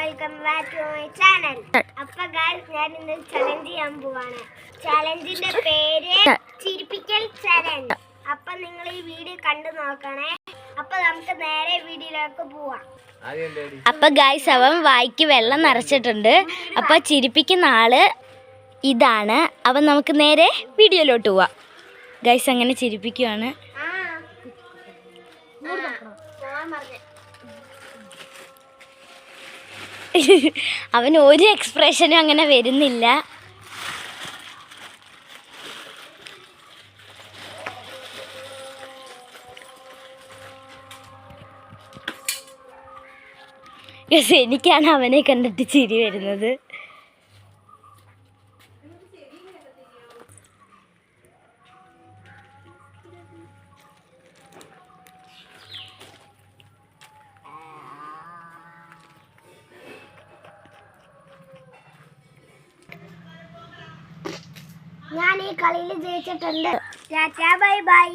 Welcome back to my channel. അപ്പൊ guys ഞാൻ ഇന്ന് ചലഞ്ച് ചെയ്യാൻ പോവാണ്. ചലഞ്ചിന്റെ പേര് ചിരിപ്പിക്കൽ ചലഞ്ച്. അപ്പൊ നിങ്ങൾ ഈ വീഡിയോ കണ്ടു നോക്കണേ. അപ്പൊ നമുക്ക് നേരെ വീഡിയോയിലേക്ക് പോവാം. അപ്പൊ ഗൈസ് അവൻ വായിക്ക് വെള്ളം നിറച്ചിട്ടുണ്ട്. അപ്പൊ ചിരിപ്പിക്കുന്ന ആള് ഇതാണ്. അവൻ നമുക്ക് നേരെ വീഡിയോയിലോട്ട് പോവാം. ഗൈസ് അങ്ങനെ ചിരിപ്പിക്കുവാണ്. അവന് ഒരു എക്സ്പ്രഷനും അങ്ങനെ വരുന്നില്ല. എനിക്കാണ് അവനെ കണ്ടിട്ട് ചിരി വരുന്നത്. ഞാൻ ഈ കളിയിൽ ജയിച്ചിട്ടുണ്ട്. Tata bye bye.